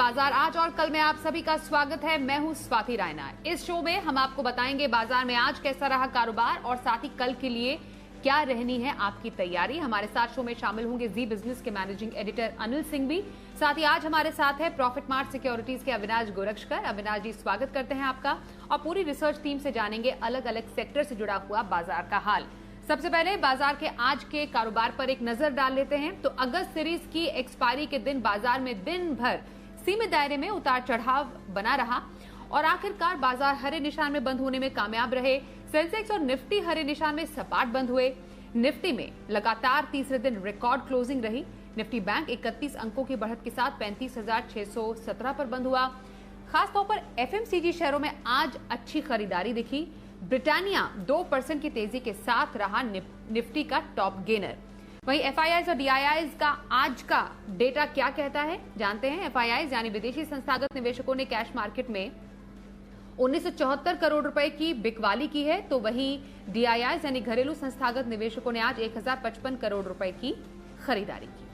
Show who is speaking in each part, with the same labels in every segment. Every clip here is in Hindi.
Speaker 1: बाजार आज और कल में आप सभी का स्वागत है। मैं हूं स्वाति रायना। इस शो में हम आपको बताएंगे बाजार में आज कैसा रहा कारोबार और साथ ही कल के लिए क्या रहनी है आपकी तैयारी। हमारे साथ शो में शामिल होंगे जी बिजनेस के मैनेजिंग एडिटर अनिल सिंह भी। साथ ही आज हमारे साथ है प्रॉफिट मार्ट सिक्योरिटीज के अविनाश गोरक्षकर। अविनाश जी, स्वागत करते हैं आपका। और पूरी रिसर्च टीम से जानेंगे अलग अलग सेक्टर से जुड़ा हुआ बाजार का हाल। सबसे पहले बाजार के आज के कारोबार पर एक नजर डाल लेते हैं। तो अगस्त सीरीज की एक्सपायरी के दिन बाजार में दिन भर सीमित दायरे में उतार चढ़ाव बना रहा और आखिरकार बाजार हरे निशान में बंद होने में कामयाब रहे। सेंसेक्स और निफ्टी हरे निशान में सपाट बंद हुए। निफ्टी में लगातार तीसरे दिन रिकॉर्ड क्लोजिंग रही। निफ्टी बैंक 31 अंकों की बढ़त के साथ 35,617 पर बंद हुआ। खासतौर पर एफएमसीजी शेयरों में आज अच्छी खरीदारी दिखी। ब्रिटानिया 2% की तेजी के साथ रहा निफ्टी का टॉप गेनर। वहीं एफआईआईज और डीआईआईज का आज का डेटा क्या कहता है, जानते हैं। एफआईआईज यानी विदेशी संस्थागत निवेशकों ने कैश मार्केट में 1974 करोड़ रुपए की बिकवाली की है, तो वहीं डीआईआईज यानी घरेलू संस्थागत निवेशकों ने आज 1055 करोड़ रुपए की खरीदारी की।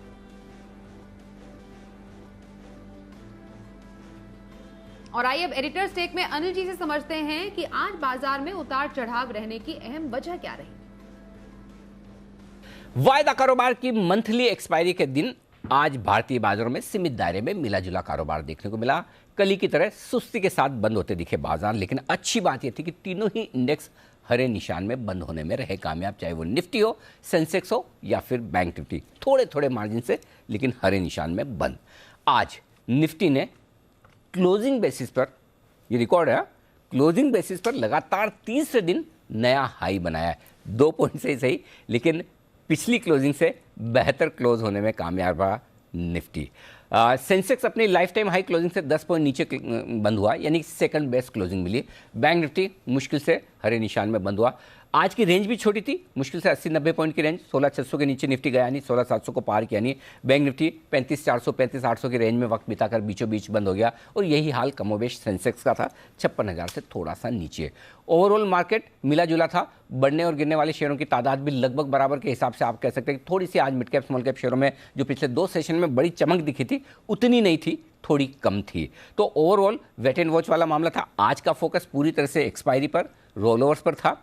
Speaker 1: और आइए अब एडिटर्स टेक में अनिल जी से समझते हैं कि आज बाजार में उतार चढ़ाव रहने की अहम वजह क्या रही।
Speaker 2: वायदा कारोबार की मंथली एक्सपायरी के दिन आज भारतीय बाजारों में सीमित दायरे में मिला जुला कारोबार देखने को मिला। कल की तरह सुस्ती के साथ बंद होते दिखे बाजार, लेकिन अच्छी बात यह थी कि तीनों ही इंडेक्स हरे निशान में बंद होने में रहे कामयाब, चाहे वो निफ्टी हो, सेंसेक्स हो या फिर बैंक निफ्टी, थोड़े थोड़े मार्जिन से लेकिन हरे निशान में बंद। आज निफ्टी ने क्लोजिंग बेसिस पर, ये रिकॉर्ड है, क्लोजिंग बेसिस पर लगातार तीसरे दिन नया हाई बनाया है। 2 पॉइंट से ही सही, लेकिन पिछली क्लोजिंग से बेहतर क्लोज होने में कामयाब रहा निफ्टी। सेंसेक्स अपनी लाइफ टाइम हाई क्लोजिंग से 10 पॉइंट नीचे बंद हुआ, यानी सेकंड बेस्ट क्लोजिंग मिली। बैंक निफ्टी मुश्किल से हरे निशान में बंद हुआ। आज की रेंज भी छोटी थी, मुश्किल से 80-90 पॉइंट की रेंज। 16,600 के नीचे निफ्टी गया नहीं, 16,700 को पार किया नहीं। बैंक निफ्टी 35,400 35,800 की रेंज में वक्त बिताकर बीचों बीच बंद हो गया और यही हाल कमोबेश सेंसेक्स का था, 56,000 से थोड़ा सा नीचे। ओवरऑल मार्केट मिला जुला था। बढ़ने और गिरने वाले शेयरों की तादाद भी लगभग बराबर के हिसाब से आप कह सकते हैं कि थोड़ी सी आज मिड कैप स्मॉल कैप शेयरों में जो पिछले 2 सेशन में बड़ी चमक दिखी थी उतनी नहीं थी, थोड़ी कम थी। तो ओवरऑल वेट एंड वॉच वाला मामला था। आज का फोकस पूरी तरह से एक्सपायरी पर, रोल ओवर्स पर था।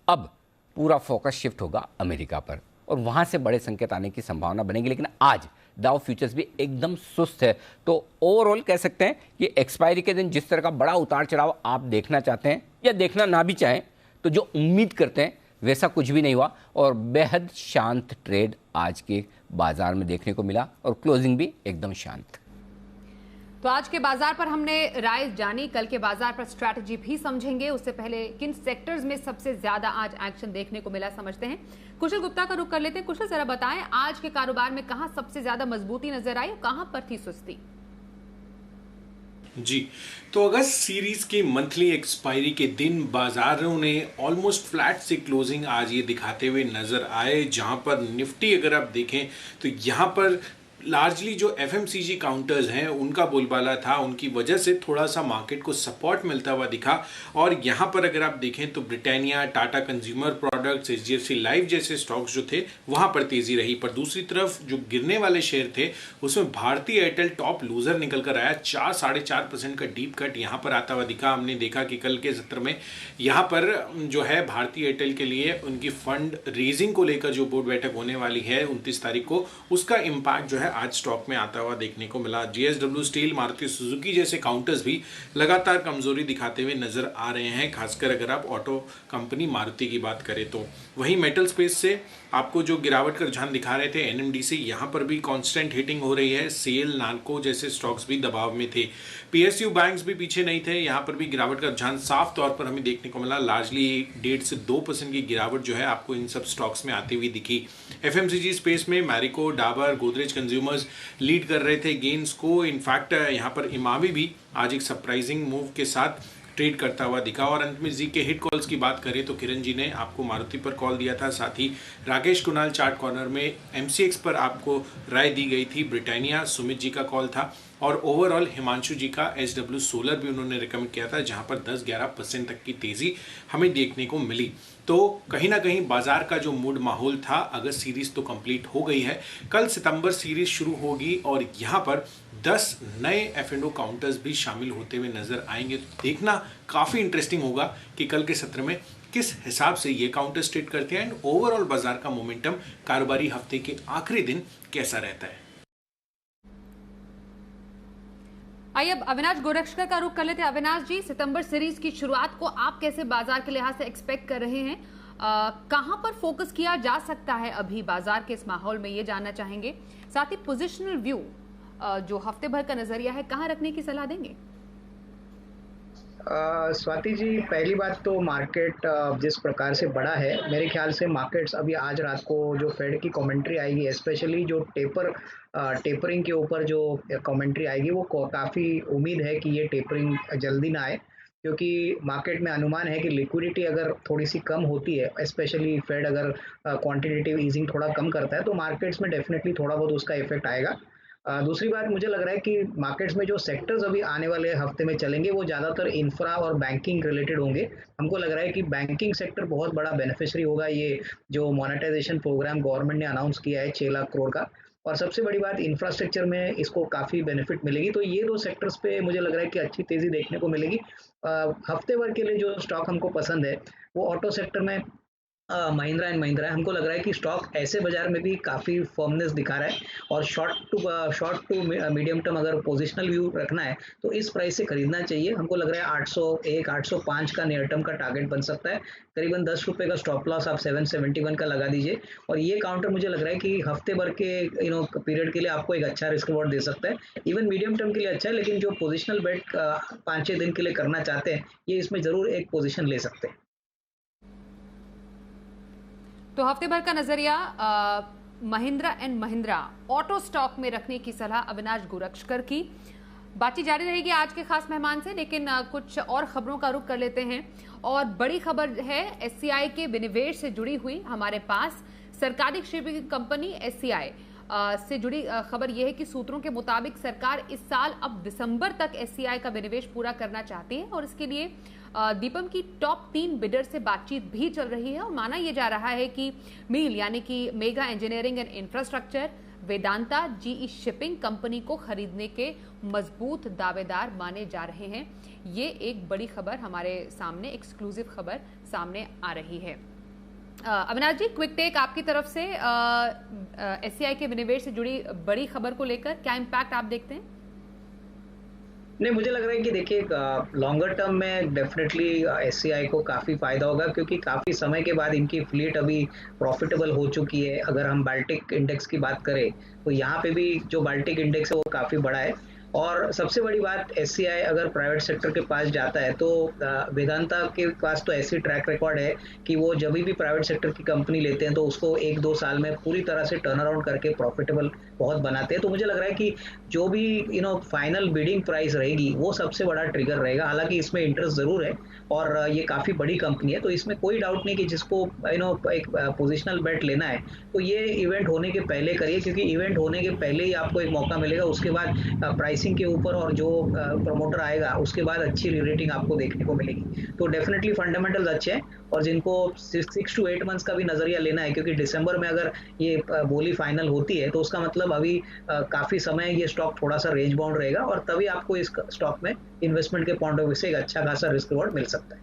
Speaker 2: अब पूरा फोकस शिफ्ट होगा अमेरिका पर और वहां से बड़े संकेत आने की संभावना बनेगी, लेकिन आज डाउ फ्यूचर्स भी एकदम सुस्त है। तो ओवरऑल कह सकते हैं कि एक्सपायरी के दिन जिस तरह का बड़ा उतार चढ़ाव आप देखना चाहते हैं या देखना ना भी चाहें, तो जो उम्मीद करते हैं वैसा कुछ भी नहीं हुआ और बेहद शांत ट्रेड आज के बाजार में देखने को मिला और क्लोजिंग भी एकदम शांत।
Speaker 1: तो आज के बाजार पर हमने राय जानी, कल के बाजार पर स्ट्रैटेजी भी समझेंगे। उससे पहले किन सेक्टर्स में सबसे ज्यादा आज एक्शन देखने को मिला समझते हैं। कुशल गुप्ता का रुख कर लेते हैं। कुशल, जरा बताएं आज के कारोबार में कहां सबसे ज्यादा मजबूती नजर आई और कहां पर थी सुस्ती।
Speaker 3: जी, तो अगस्त सीरीज के मंथली एक्सपायरी के दिन बाजारों ने ऑलमोस्ट फ्लैट से क्लोजिंग आज ये दिखाते हुए नजर आए, जहां पर निफ्टी अगर आप देखें तो यहां पर लार्जली जो एफएमसीजी काउंटर्स हैं उनका बोलबाला था, उनकी वजह से थोड़ा सा मार्केट को सपोर्ट मिलता हुआ दिखा। और यहाँ पर अगर आप देखें तो Britannia, Tata consumer products, HDFC life जैसे स्टॉक्स जो थे वहाँ पर तेजी रही। पर दूसरी तरफ जो गिरने वाले शेयर थे उसमें भारतीय एयरटेल टॉप लूजर निकल कर आया। 4-4.5% का डीप कट यहाँ पर आता हुआ दिखा। हमने देखा कि कल के सत्र में यहाँ पर जो है भारतीय एयरटेल के लिए उनकी फंड रेजिंग को लेकर जो बोर्ड बैठक होने वाली है 29 तारीख को, उसका इम्पैक्ट जो है आज स्टॉक में आता हुआ देखने को मिला। जेएसडब्ल्यू स्टील, मारुति सुजुकी जैसे काउंटर्स भी लगातार कमजोरी दिखाते हुए नजर आ रहे हैं, खासकर अगर आप ऑटो कंपनी मारुति की बात करें तो। वहीं मेटल स्पेस से आपको जो गिरावट का रुझान दिखा रहे थे एनएमडीसी, यहाँ पर भी कांस्टेंट हिटिंग हो रही है। सेल, नाल्को जैसे स्टॉक्स भी दबाव में थे। पीएसयू बैंक्स भी पीछे नहीं थे, यहाँ पर भी गिरावट का रुझान साफ तौर पर हमें देखने को मिला। लार्जली 1.5 से 2% की गिरावट जो है आपको इन सब स्टॉक्स में आती हुई दिखी। एफएमसीजी स्पेस में मैरिको, डाबर, गोदरेज कंज्यूमर्स लीड कर रहे थे गेन्स को। इनफैक्ट यहाँ पर इमामी भी आज एक सरप्राइजिंग मूव के साथ ट्रेड करता हुआ दिखा। और अंत में जी के हिट कॉल्स की बात करें तो किरण जी ने आपको मारुति पर कॉल दिया था, साथ ही राकेश कुणाल चार्ट कॉर्नर में एमसीएक्स पर आपको राय दी गई थी। ब्रिटानिया, सुमित जी का कॉल था और ओवरऑल हिमांशु जी का एसडब्ल्यू सोलर भी उन्होंने रिकमेंड किया था, जहां पर 10-11% तक की तेजी हमें देखने को मिली। तो कहीं ना कहीं बाजार का जो मूड माहौल था, अगस्त सीरीज तो कंप्लीट हो गई है, कल सितंबर सीरीज शुरू होगी और यहाँ पर 10 नए F&O काउंटर्स भी शामिल होते हुए नजर आएंगे। तो देखना काफ़ी इंटरेस्टिंग होगा कि कल के सत्र में किस हिसाब से ये काउंटर ट्रेड करते हैं एंड ओवरऑल बाजार का मोमेंटम कारोबारी हफ्ते के आखिरी दिन कैसा रहता है।
Speaker 1: आइए अब अविनाश गोरक्षकर का रुख कर लेते हैं। अविनाश जी, सितंबर सीरीज की शुरुआत को आप कैसे बाजार के लिहाज से एक्सपेक्ट कर रहे हैं? कहां पर फोकस किया जा सकता है अभी बाजार के इस माहौल में, ये जानना चाहेंगे। साथ ही पोजिशनल व्यू जो हफ्ते भर का नजरिया है, कहां रखने की सलाह देंगे?
Speaker 4: स्वाति जी, पहली बात तो मार्केट जिस प्रकार से बढ़ा है, मेरे ख्याल से मार्केट्स अभी आज रात को जो फेड की कमेंट्री आएगी, स्पेशली जो टेपरिंग के ऊपर जो कमेंट्री आएगी, वो काफ़ी उम्मीद है कि ये टेपरिंग जल्दी ना आए, क्योंकि मार्केट में अनुमान है कि लिक्विडिटी अगर थोड़ी सी कम होती है, स्पेशली फेड अगर क्वांटिटेटिव ईजिंग थोड़ा कम करता है, तो मार्केट्स में डेफिनेटली थोड़ा बहुत उसका इफेक्ट आएगा। दूसरी बात, मुझे लग रहा है कि मार्केट्स में जो सेक्टर्स अभी आने वाले हफ्ते में चलेंगे वो ज़्यादातर इंफ्रा और बैंकिंग रिलेटेड होंगे। हमको लग रहा है कि बैंकिंग सेक्टर बहुत बड़ा बेनिफिशियरी होगा ये जो मोनेटाइजेशन प्रोग्राम गवर्नमेंट ने अनाउंस किया है 6 लाख करोड़ का, और सबसे बड़ी बात इंफ्रास्ट्रक्चर में इसको काफ़ी बेनिफिट मिलेगी। तो ये दो सेक्टर्स पे मुझे लग रहा है कि अच्छी तेज़ी देखने को मिलेगी। हफ्ते भर के लिए जो स्टॉक हमको पसंद है वो ऑटो सेक्टर में महिंद्रा एंड महिंद्रा है। हमको लग रहा है कि स्टॉक ऐसे बाजार में भी काफ़ी फर्मनेस दिखा रहा है, और शॉर्ट टू मीडियम टर्म अगर पोजिशनल व्यू रखना है तो इस प्राइस से खरीदना चाहिए। हमको लग रहा है 801 805 का नियर टर्म का टारगेट बन सकता है। करीबन 10 रुपये का स्टॉप लॉस आप 771 का लगा दीजिए, और ये काउंटर मुझे लग रहा है कि हफ्ते भर के पीरियड के लिए आपको एक अच्छा रिस्क रिवॉर्ड दे सकता है। इवन मीडियम टर्म के लिए अच्छा है, लेकिन जो पोजिशनल बेट 5-6 दिन के लिए करना चाहते हैं, ये इसमें ज़रूर एक पोजिशन ले सकते हैं।
Speaker 1: तो हफ्ते भर का नजरिया Mahindra and Mahindra auto stock में रखने की सलाह अविनाश गोरक्षकर की। बातचीत जारी रहेगी आज के खास मेहमान से, लेकिन कुछ और खबरों का रुख कर लेते हैं। और बड़ी खबर है SCI के विनिवेश से जुड़ी हुई हमारे पास। सरकारी शिपिंग कंपनी SCI से जुड़ी खबर यह है कि सूत्रों के मुताबिक सरकार इस साल अब दिसंबर तक SCI का विनिवेश पूरा करना चाहती है, और इसके लिए दीपम की टॉप 3 बिडर से बातचीत भी चल रही है। और माना यह जा रहा है कि मील यानी कि mega engineering and infrastructure, Vedanta, GE shipping company को खरीदने के मजबूत दावेदार माने जा रहे हैं। ये एक बड़ी खबर हमारे सामने, एक्सक्लूसिव खबर सामने आ रही है। अविनाश जी, क्विक टेक आपकी तरफ से SCI के विनिवेश से जुड़ी बड़ी खबर को लेकर क्या इम्पैक्ट आप देखते हैं?
Speaker 4: नहीं, मुझे लग रहा है कि देखिए लॉन्गर टर्म में डेफिनेटली SCI को काफ़ी फायदा होगा, क्योंकि काफ़ी समय के बाद इनकी फ्लीट अभी प्रॉफिटेबल हो चुकी है। अगर हम बाल्टिक इंडेक्स की बात करें तो यहाँ पे भी जो बाल्टिक इंडेक्स है वो काफ़ी बड़ा है। और सबसे बड़ी बात, SCI अगर प्राइवेट सेक्टर के पास जाता है तो वेदांता के पास तो ऐसी ट्रैक रिकॉर्ड है कि वो जब भी प्राइवेट सेक्टर की कंपनी लेते हैं तो उसको 1-2 साल में पूरी तरह से टर्न अराउंड करके प्रॉफिटेबल बहुत बनाते हैं। तो मुझे लग रहा है कि जो भी फाइनल बिडिंग प्राइस रहेगी वो सबसे बड़ा ट्रिगर रहेगा। हालांकि इसमें इंटरेस्ट ज़रूर है, और ये काफ़ी बड़ी कंपनी है, तो इसमें कोई डाउट नहीं कि जिसको एक पोजिशनल बेट लेना है तो ये इवेंट होने के पहले करिए, क्योंकि इवेंट होने के पहले ही आपको एक मौका मिलेगा। उसके बाद प्राइसिंग के ऊपर और जो प्रमोटर आएगा उसके बाद अच्छी रेटिंग आपको देखने को मिलेगी। तो डेफिनेटली फंडामेंटल्स अच्छे हैं, और जिनको 6 to 8 मंथ्स का भी नजरिया लेना है, क्योंकि दिसंबर में अगर ये बोली फाइनल होती है तो उसका मतलब अभी काफी समय ये स्टॉक थोड़ा सा रेंज बाउंड रहेगा, और तभी आपको इस स्टॉक में इन्वेस्टमेंट के पॉइंट ऑफ व्यू से एक अच्छा खासा रिस्क रिवॉर्ड मिल सकता है।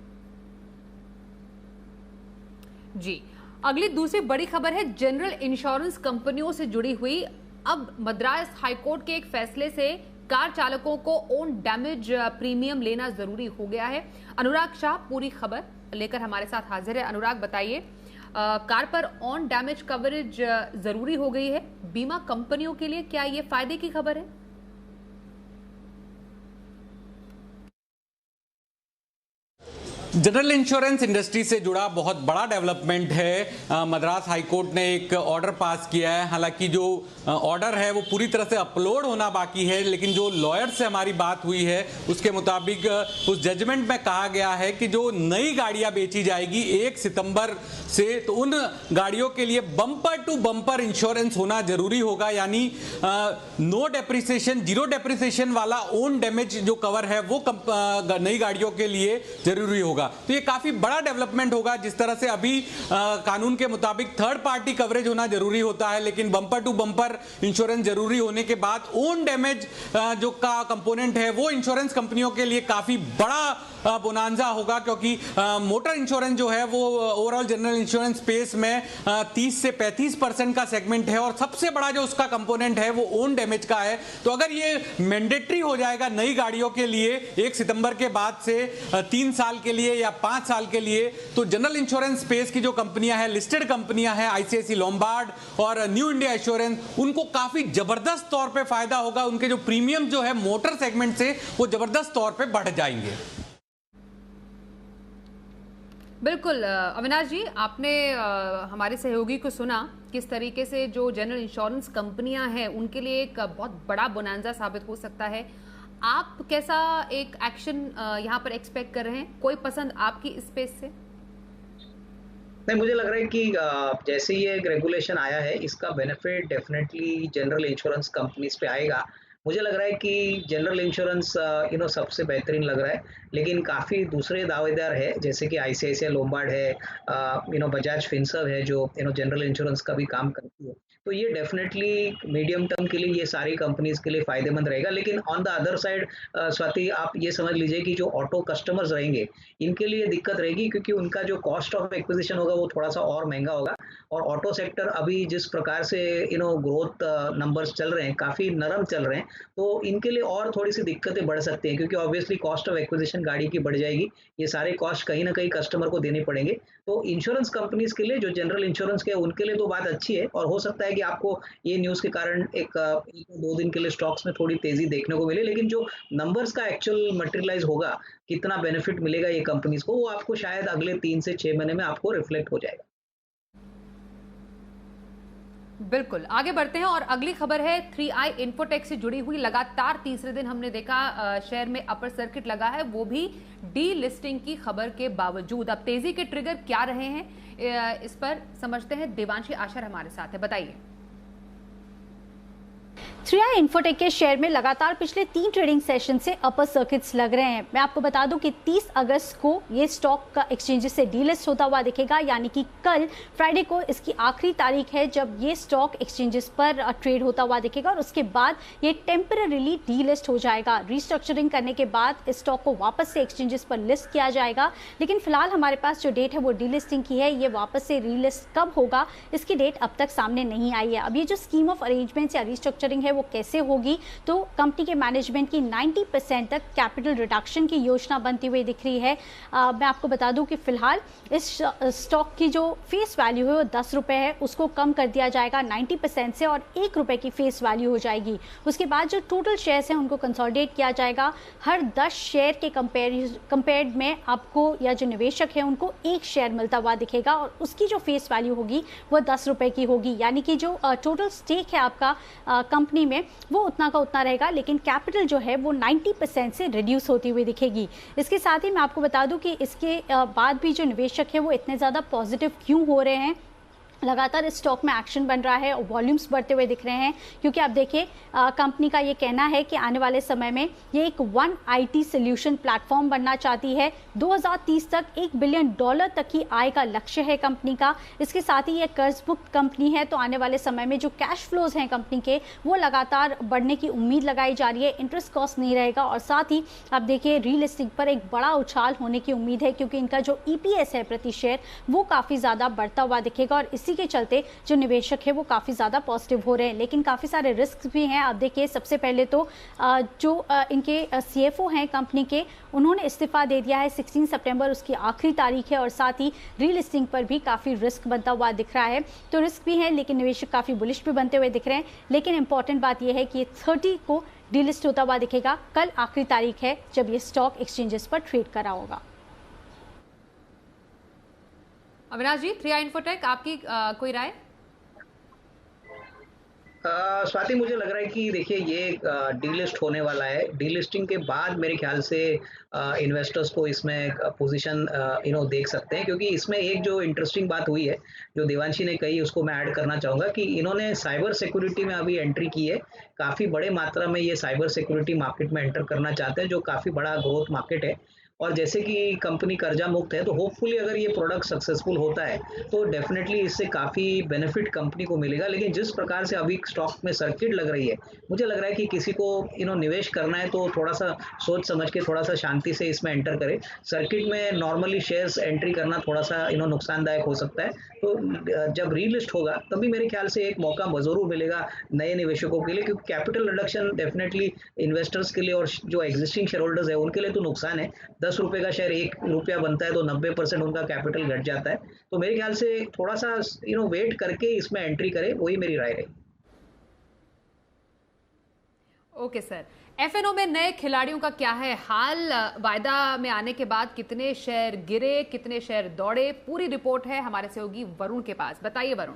Speaker 1: जी, अगली दूसरी बड़ी खबर है जनरल इंश्योरेंस कंपनियों से जुड़ी हुई। अब मद्रास हाईकोर्ट के एक फैसले से कार चालकों को ओन डैमेज प्रीमियम लेना जरूरी हो गया है। अनुराग शाह पूरी खबर लेकर हमारे साथ हाजिर है। अनुराग, बताइए, कार पर ऑन डैमेज कवरेज जरूरी हो गई है बीमा कंपनियों के लिए, क्या ये फायदे की खबर है?
Speaker 5: जनरल इंश्योरेंस इंडस्ट्री से जुड़ा बहुत बड़ा डेवलपमेंट है। मद्रास हाईकोर्ट ने एक ऑर्डर पास किया है। हालांकि जो ऑर्डर है वो पूरी तरह से अपलोड होना बाकी है, लेकिन जो लॉयर से हमारी बात हुई है उसके मुताबिक उस जजमेंट में कहा गया है कि जो नई गाड़ियां बेची जाएगी 1 सितंबर से, तो उन गाड़ियों के लिए बम्पर टू बम्पर इंश्योरेंस होना जरूरी होगा। यानी नो डेप्रिसिएशन, 0 डेप्रिसिएशन वाला ओन डैमेज जो कवर है वो नई गाड़ियों के लिए जरूरी होगा। होगा। तो ये काफी बड़ा डेवलपमेंट होगा। जिस तरह से अभी कानून के मुताबिक थर्ड पार्टी कवरेज होना जरूरी होता है, लेकिन बम्पर टू बम्पर इंश्योरेंस जरूरी होने के बाद ओन डैमेज जो का कंपोनेंट है वो इंश्योरेंस कंपनियों के लिए काफी बड़ा बोनांजा होगा, क्योंकि मोटर इंश्योरेंस जो है वो ओवरऑल जनरल इंश्योरेंस स्पेस में 30 से 35% का सेगमेंट है और सबसे बड़ा जो उसका कंपोनेंट है वो ओन डैमेज का है। तो अगर ये मैंडेटरी हो जाएगा नई गाड़ियों के लिए 1 सितंबर के बाद से 3 साल के लिए या 5 साल के लिए, तो जनरल इंश्योरेंस स्पेस की जो कंपनियां हैं, लिस्टेड कंपनियां हैं, आईसीआईसी लोम्बार्ड और न्यू इंडिया एश्योरेंस, उनको काफी जबरदस्त तौर पे फायदा होगा। उनके जो प्रीमियम जो है मोटर सेगमेंट से वो जबरदस्त तौर पे बढ़ जाएंगे।
Speaker 1: बिल्कुल अविनाश जी, आपने हमारे सहयोगी को सुना किस तरीके से जो जनरल इंश्योरेंस कंपनियां हैं उनके लिए एक बहुत बड़ा बोनांजा साबित हो सकता है। आप कैसा एक एक्शन यहां पर एक्सपेक्ट कर रहे हैं? कोई पसंद आपकी स्पेस से?
Speaker 4: नहीं, मुझे लग रहा है कि जैसे ही एक रेगुलेशन आया है इसका benefit definitely general insurance companies पे आएगा। मुझे लग रहा है कि जनरल इंश्योरेंस सबसे बेहतरीन लग रहा है, लेकिन काफ़ी दूसरे दावेदार है जैसे कि आईसीआईसीआई लोम्बार्ड है, बजाज फिनसर्व है जो जनरल इंश्योरेंस का भी काम करती है। तो ये डेफिनेटली मीडियम टर्म के लिए ये सारी कंपनीज के लिए फायदेमंद रहेगा। लेकिन on the other side Swati, आप ये समझ लीजिए कि जो ऑटो कस्टमर्स रहेंगे इनके लिए दिक्कत रहेगी, क्योंकि उनका जो कॉस्ट ऑफ एक्विजिशन होगा वो थोड़ा सा और महंगा होगा। और ऑटो सेक्टर अभी जिस प्रकार से ग्रोथ नंबर्स चल रहे हैं, काफ़ी नरम चल रहे हैं, तो इनके लिए और थोड़ी सी दिक्कतें बढ़ सकती हैं, क्योंकि ऑब्वियसली कॉस्ट ऑफ एक्विजिशन गाड़ी की बढ़ जाएगी। ये सारे कॉस्ट कहीं ना कहीं कस्टमर को देने पड़ेंगे। तो इंश्योरेंस कंपनीज के लिए, जो जनरल इंश्योरेंस के, उनके लिए तो बात अच्छी है। और हो सकता है कि आपको ये न्यूज़ के कारण एक 2 दिन के लिए स्टॉक्स में थोड़ी तेजी देखने को मिले, लेकिन जो नंबर्स का एक्चुअल मटेरियलाइज होगा, कितना बेनिफिट मिलेगा ये कंपनीज को, वो आपको शायद अगले 3 से 6 महीने में आपको रिफ्लेक्ट हो जाएगा।
Speaker 1: बिल्कुल, आगे बढ़ते हैं और अगली खबर है 3i इन्फोटेक से जुड़ी हुई। लगातार तीसरे दिन हमने देखा शेयर में अपर सर्किट लगा है, वो भी डी लिस्टिंग की खबर के बावजूद। अब तेजी के ट्रिगर क्या रहे हैं, इस पर समझते हैं। देवांशी आशर हमारे साथ है, बताइए।
Speaker 6: 3i इन्फोटेक के शेयर में लगातार पिछले 3 ट्रेडिंग सेशन से अपर सर्किट्स लग रहे हैं। मैं आपको बता दूं कि 30 अगस्त को ये स्टॉक का एक्सचेंजेस से डीलिस्ट होता हुआ दिखेगा, यानी कि कल फ्राइडे को इसकी आखिरी तारीख है जब ये स्टॉक एक्सचेंजेस पर ट्रेड होता हुआ दिखेगा। और उसके बाद ये टेम्पररीली डीलिस्ट हो जाएगा। रिस्ट्रक्चरिंग करने के बाद इस स्टॉक को वापस से एक्सचेंजेस पर लिस्ट किया जाएगा। लेकिन फिलहाल हमारे पास जो डेट है वो डीलिस्टिंग की है। ये वापस से रीलिस्ट कब होगा इसकी डेट अब तक सामने नहीं आई है। अब ये जो स्कीम ऑफ अरेंजमेंट्स या रिस्ट्रक्चरिंग है वो कैसे होगी, तो कंपनी के मैनेजमेंट की 90% तक कैपिटल रिडक्शन की योजना बनती हुई दिख रही है। मैं आपको बता दूं कि फिलहाल इस स्टॉक की जो फेस वैल्यू है वो 10 रुपए है, उसको कम कर दिया जाएगा 90% से और 1 रुपए की फेस वैल्यू हो जाएगी। उसके बाद जो टोटल शेयर्स हैं उनको कंसोलिडेट किया जाएगा। हर 10 शेयर के कंपेयर्ड में आपको या जो निवेशक है उनको 1 शेयर मिलता हुआ दिखेगा और उसकी जो फेस वैल्यू होगी वो 10 रुपए की होगी। यानी कि जो टोटल स्टेक है आपका कंपनी में वो उतना का उतना रहेगा, लेकिन कैपिटल जो है वो 90% से रिड्यूस होती हुई दिखेगी। इसके साथ ही मैं आपको बता दूं कि इसके बाद भी जो निवेशक है वो इतने ज़्यादा पॉजिटिव क्यों हो रहे हैं। लगातार इस स्टॉक में एक्शन बन रहा है और वॉल्यूम्स बढ़ते हुए दिख रहे हैं, क्योंकि आप देखिए कंपनी का ये कहना है कि आने वाले समय में ये एक वन आईटी सोल्यूशन प्लेटफॉर्म बनना चाहती है। 2030 तक $1 बिलियन तक की आय का लक्ष्य है कंपनी का। इसके साथ ही ये कर्ज मुक्त कंपनी है, तो आने वाले समय में जो कैश फ्लोज हैं कंपनी के वो लगातार बढ़ने की उम्मीद लगाई जा रही है। इंटरेस्ट कॉस्ट नहीं रहेगा और साथ ही आप देखिए रीलिस्टिंग पर एक बड़ा उछाल होने की उम्मीद है, क्योंकि इनका जो EPS है प्रति शेयर वो काफ़ी ज़्यादा बढ़ता हुआ दिखेगा और इसी के चलते जो निवेशक है वो काफ़ी ज़्यादा पॉजिटिव हो रहे हैं। लेकिन काफ़ी सारे रिस्क भी हैं। आप देखिए सबसे पहले तो जो इनके CFO हैं कंपनी के, उन्होंने इस्तीफा दे दिया है। 16 सितंबर उसकी आखिरी तारीख है और साथ ही रीलिस्टिंग पर भी काफ़ी रिस्क बनता हुआ दिख रहा है। तो रिस्क भी है, लेकिन निवेशक काफ़ी बुलिश भी बनते हुए दिख रहे हैं। लेकिन इंपॉर्टेंट बात यह है कि 30 को डीलिस्ट होता हुआ दिखेगा। कल आखिरी तारीख है जब ये स्टॉक एक्सचेंजेस पर ट्रेड करा होगा।
Speaker 1: अविनाश जी, 3i इन्फोटेक आपकी कोई राय?
Speaker 4: स्वाति, मुझे लग रहा है कि देखिए ये डीलिस्ट होने वाला है। डीलिस्टिंग के बाद मेरे ख्याल से इन्वेस्टर्स को इसमें पोजीशन देख सकते हैं, क्योंकि इसमें एक जो इंटरेस्टिंग बात हुई है जो देवांशी ने कही, उसको मैं ऐड करना चाहूँगा कि इन्होंने साइबर सिक्योरिटी में अभी एंट्री की है। काफ़ी बड़े मात्रा में ये साइबर सिक्योरिटी मार्केट में एंटर करना चाहते हैं, जो काफ़ी बड़ा ग्रोथ मार्केट है। और जैसे कि कंपनी कर्जा मुक्त है, तो होपफुली अगर ये प्रोडक्ट सक्सेसफुल होता है तो डेफिनेटली इससे काफ़ी बेनिफिट कंपनी को मिलेगा। लेकिन जिस प्रकार से अभी स्टॉक में सर्किट लग रही है, मुझे लग रहा है कि किसी को निवेश करना है तो थोड़ा-सा सोच समझ के थोड़ा-सा शांति से इसमें एंटर करे। सर्किट में नॉर्मली शेयर्स एंट्री करना थोड़ा-सा नुकसानदायक हो सकता है। तो जब रीलिस्ट होगा तभी मेरे ख्याल से एक मौका ज़रूर मिलेगा नए निवेशकों के लिए, क्योंकि कैपिटल रिडक्शन डेफिनेटली इन्वेस्टर्स के लिए और जो एग्जिस्टिंग शेयर होल्डर्स है उनके लिए तो नुकसान है। 10 रुपए का शेयर 1 रुपया बनता है तो 90% उनका कैपिटल घट जाता है। तो मेरे ख्याल से थोड़ा-सा वेट करके इसमें एंट्री करें, वही मेरी राय है।
Speaker 1: ओके सर, एफएनओ में नए खिलाड़ियों का क्या है हाल? वायदा में आने के बाद कितने शेयर गिरे, कितने शेयर दौड़े? पूरी रिपोर्ट है हमारे सहयोगी वरुण के पास। बताइए वरुण।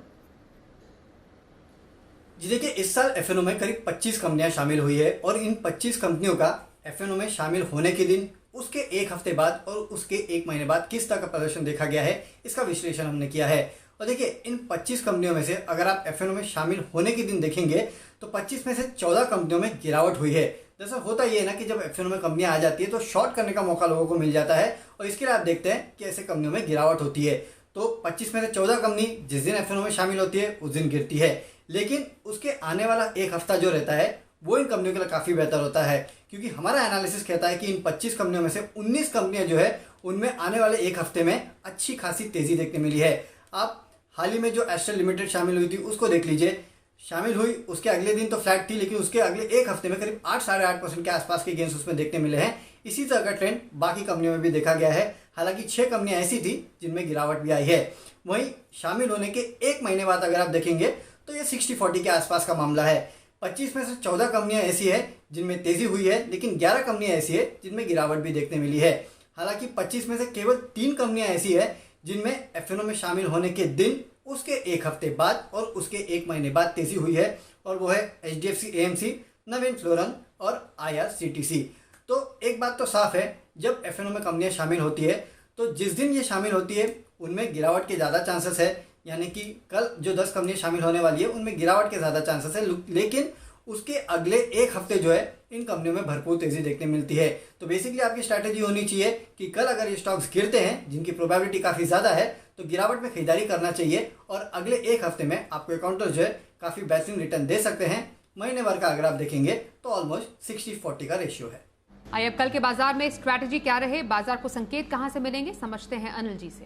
Speaker 7: जी देखिए, इस साल एफएनओ में करीब 25 कंपनियां शामिल हुई है और इन 25 कंपनियों का एफएनओ में शामिल होने के दिन, उसके एक हफ्ते बाद और उसके एक महीने बाद किस तरह का प्रदर्शन देखा गया है, इसका विश्लेषण हमने किया है। और देखिए, इन 25 कंपनियों में से अगर आप एफएनओ में शामिल होने के दिन देखेंगे तो 25 में से 14 कंपनियों में गिरावट हुई है। दरअसल होता ये है ना कि जब एफएनओ में कंपनियां आ जाती है तो शॉर्ट करने का मौका लोगों को मिल जाता है और इसके लिए आप देखते हैं कि ऐसे कंपनियों में गिरावट होती है। तो 25 में से 14 कंपनी जिस दिन एफएनओ में शामिल होती है उस दिन गिरती है, लेकिन उसके आने वाला एक हफ्ता जो रहता है वो इन कंपनियों के लिए काफ़ी बेहतर होता है, क्योंकि हमारा एनालिसिस कहता है कि इन 25 कंपनियों में से 19 कंपनियां जो है उनमें आने वाले एक हफ्ते में अच्छी खासी तेज़ी देखने मिली है। आप हाल ही में जो एस्ट्रल लिमिटेड शामिल हुई थी उसको देख लीजिए, शामिल हुई उसके अगले दिन तो फ्लैट थी, लेकिन उसके अगले एक हफ्ते में करीब 8-8.5% के आसपास के गेंस उसमें देखने मिले हैं। इसी तरह का ट्रेंड बाकी कंपनियों में भी देखा गया है। हालांकि 6 कंपनियां ऐसी थी जिनमें गिरावट भी आई है। वहीं शामिल होने के एक महीने बाद अगर आप देखेंगे तो ये 60-40 के आसपास का मामला है। 25 में से 14 कंपनियां ऐसी है जिनमें तेजी हुई है, लेकिन 11 कंपनियां ऐसी है जिनमें गिरावट भी देखने मिली है। हालांकि 25 में से केवल 3 कंपनियां ऐसी है जिनमें एफएनओ में शामिल होने के दिन, उसके एक हफ्ते बाद और उसके एक महीने बाद तेजी हुई है, और वो है HDFC AMC, नवीन फ्लोरन और IRCTC। तो एक बात तो साफ है, जब एफएनओ में कंपनियां शामिल होती है तो जिस दिन ये शामिल होती है उनमें गिरावट के ज़्यादा चांसेस है, यानी कि कल जो 10 कंपनियां शामिल होने वाली है उनमें गिरावट के ज़्यादा चांसेस है, लेकिन उसके अगले एक हफ्ते जो है इन कंपनियों में भरपूर तेजी देखने मिलती है। तो बेसिकली आपकी स्ट्रैटेजी होनी चाहिए कि कल अगर ये स्टॉक्स गिरते हैं, जिनकी प्रोबेबिलिटी काफ़ी ज़्यादा है, तो गिरावट में खरीदारी करना चाहिए और अगले एक हफ्ते में आपके अकाउंटर जो है काफ़ी बेहतरीन रिटर्न दे सकते हैं। महीने भर का अगर आप देखेंगे तो ऑलमोस्ट 60-40 का रेशियो है।
Speaker 1: आइए अब कल के बाजार में स्ट्रैटेजी क्या रहे, बाजार को संकेत कहां से मिलेंगे, समझते हैं अनिल जी से।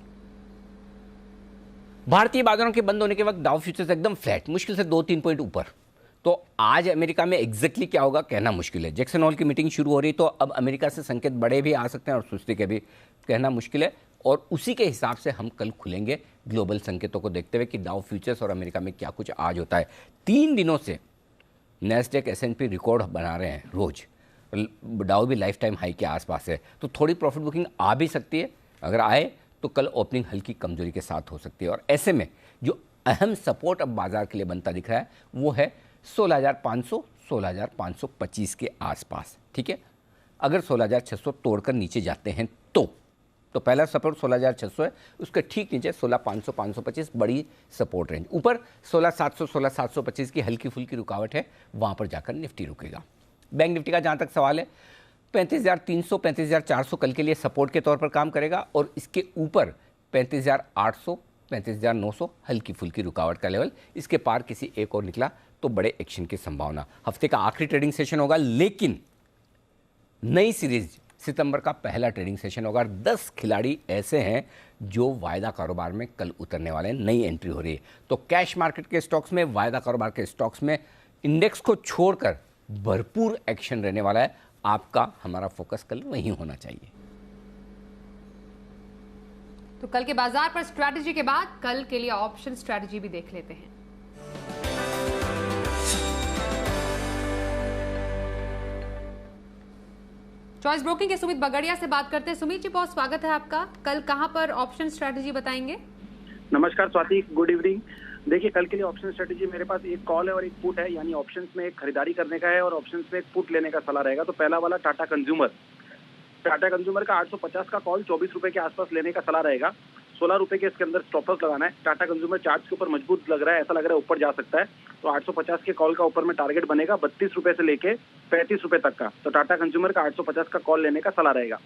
Speaker 2: भारतीय बाजारों के बंद होने के वक्त डाउ फ्यूचर्स एकदम फ्लैट, मुश्किल से 2-3 पॉइंट ऊपर। तो आज अमेरिका में एग्जैक्टली क्या होगा कहना मुश्किल है। जैक्सन होल की मीटिंग शुरू हो रही, तो अब अमेरिका से संकेत बड़े भी आ सकते हैं और सुस्ती के भी, कहना मुश्किल है। और उसी के हिसाब से हम कल खुलेंगे ग्लोबल संकेतों को देखते हुए कि डाउ फ्यूचर्स और अमेरिका में क्या कुछ आज होता है। 3 दिनों से नैस्डैक S&P रिकॉर्ड बना रहे हैं रोज, डाउ भी लाइफ टाइम हाई के आसपास है, तो थोड़ी प्रॉफिट बुकिंग आ भी सकती है। अगर आए तो कल ओपनिंग हल्की कमजोरी के साथ हो सकती है। और ऐसे में जो अहम सपोर्ट अब बाजार के लिए बनता दिख रहा है वो है 16,500, 16,525 के आसपास। ठीक है, अगर 16,600 तोड़कर नीचे जाते हैं तो पहला सपोर्ट 16,600 है, उसके ठीक नीचे 16,500, 525 बड़ी सपोर्ट रेंज। ऊपर 16,700, 16,725 की हल्की फुल्की रुकावट है, वहां पर जाकर निफ्टी रुकेगा। बैंक निफ्टी का जहां तक सवाल है, 35,300, 35,400 कल के लिए सपोर्ट के तौर पर काम करेगा और इसके ऊपर 35,800, 35,900 हल्की फुल्की रुकावट का लेवल। इसके पार किसी एक और निकला तो बड़े एक्शन की संभावना। हफ्ते का आखिरी ट्रेडिंग सेशन होगा, लेकिन नई सीरीज सितंबर का पहला ट्रेडिंग सेशन होगा। 10 खिलाड़ी ऐसे हैं जो वायदा कारोबार में कल उतरने वाले हैं, नई एंट्री हो रही है। तो कैश मार्केट के स्टॉक्स में, वायदा कारोबार के स्टॉक्स में इंडेक्स को छोड़कर भरपूर एक्शन रहने वाला है। आपका हमारा फोकस कल वहीं होना चाहिए।
Speaker 1: तो कल के बाजार पर स्ट्रैटेजी के बाद कल के लिए ऑप्शन स्ट्रैटेजी भी देख लेते हैं। चॉइस ब्रोकिंग के सुमित बगड़िया से बात करते हैं। सुमित जी, बहुत स्वागत है आपका। कल कहां पर ऑप्शन स्ट्रैटेजी बताएंगे?
Speaker 8: नमस्कार स्वाति, गुड इवनिंग। देखिए, कल के लिए ऑप्शन स्ट्रेटेजी मेरे पास एक कॉल है और एक पुट है, यानी ऑप्शंस में एक खरीदारी करने का है और ऑप्शंस में एक पुट लेने का सलाह रहेगा। तो पहला वाला टाटा कंज्यूमर का 850 का कॉल 24 रुपए के आसपास लेने का सलाह रहेगा। 16 रुपए के इसके अंदर स्टॉपर्स लगाना है। टाटा कंज्यूमर चार्ट्स के ऊपर मजबूत लग रहा है, ऐसा लग रहा है ऊपर जा सकता है। तो 850 के कॉल का ऊपर में टारगेट बनेगा 32 रुपए से लेके 35 रुपए तक का। तो टाटा कंज्यूमर का 850 का कॉल लेने का सलाह रहेगा।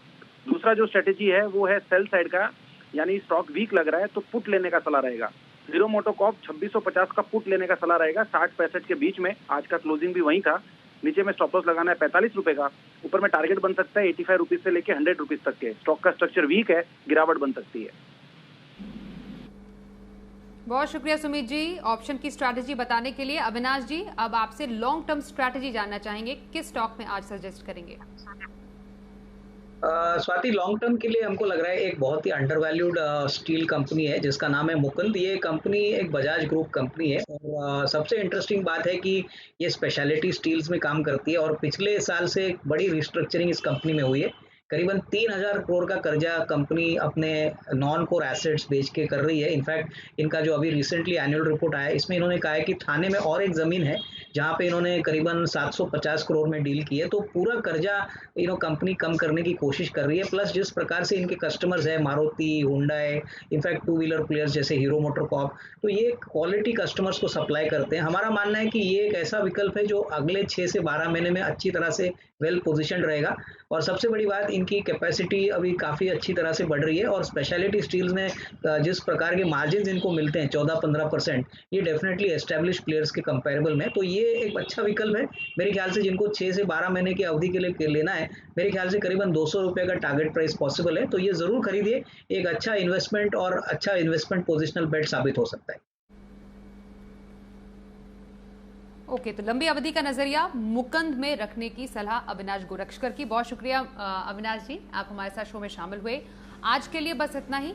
Speaker 8: दूसरा जो स्ट्रेटेजी है वो है सेल साइड का, यानी स्टॉक वीक लग रहा है तो पुट लेने का सलाह रहेगा। हीरो मोटोकॉर्प 2650 का पुट लेने का सलाह रहेगा 60-65 के बीच में। आज का क्लोजिंग भी वहीं था। नीचे में स्टॉप लॉस लगाना है 45 रुपए का, ऊपर में टारगेट बन सकता है 85 रुपीज से लेके 100 रुपीज तक के। स्टॉक का स्ट्रक्चर वीक है, गिरावट बन सकती है।
Speaker 1: बहुत शुक्रिया सुमित जी ऑप्शन की स्ट्रैटेजी बताने के लिए। अविनाश जी, अब आपसे लॉन्ग टर्म स्ट्रैटेजी जानना चाहेंगे, किस स्टॉक में आज सजेस्ट करेंगे?
Speaker 4: स्वाति, लॉन्ग टर्म के लिए हमको लग रहा है एक बहुत ही अंडरवैल्यूड स्टील कंपनी है जिसका नाम है मुकुंद। ये कंपनी एक बजाज ग्रुप कंपनी है और सबसे इंटरेस्टिंग बात है कि ये स्पेशलिटी स्टील्स में काम करती है और पिछले साल से एक बड़ी रिस्ट्रक्चरिंग इस कंपनी में हुई है। करीबन 3000 करोड़ का कर्जा कंपनी अपने नॉन कोर एसेट्स बेच के कर रही है। इनफैक्ट इनका जो अभी रिसेंटली एनुअल रिपोर्ट आया है इसमें इन्होंने कहा है कि थाने में और एक ज़मीन है जहां पे इन्होंने करीबन 750 करोड़ में डील की है। तो पूरा कर्जा कंपनी कम करने की कोशिश कर रही है। प्लस जिस प्रकार से इनके कस्टमर्स है Maruti, Hyundai, in fact 2 wheeler players जैसे हीरो मोटोकॉर्प, तो ये क्वालिटी कस्टमर्स को सप्लाई करते हैं। हमारा मानना है कि ये एक ऐसा विकल्प है जो अगले 6 से 12 महीने में अच्छी तरह से वेल पोजिशन रहेगा। और सबसे बड़ी बात, इनकी कैपेसिटी अभी काफ़ी अच्छी तरह से बढ़ रही है और स्पेशलिटी स्टील्स में जिस प्रकार के मार्जिन इनको मिलते हैं 14-15%, ये डेफिनेटली एस्टेब्लिश प्लेयर्स के कंपेरेबल में, तो ये एक अच्छा विकल्प है। मेरे ख्याल से जिनको 6 से 12 महीने की अवधि के लिए लेना है, मेरे ख्याल से करीबन 200 रुपये का टारगेट प्राइस पॉसिबल है, तो ये ज़रूर खरीदिए। एक अच्छा इन्वेस्टमेंट और अच्छा इन्वेस्टमेंट पोजिशनल बेट साबित हो सकता है।
Speaker 1: ओके, तो लंबी अवधि का नजरिया मुकुंद में रखने की सलाह अविनाश गोरक्षकर की। बहुत शुक्रिया अविनाश जी, आप हमारे साथ शो में शामिल हुए। आज के लिए बस इतना ही।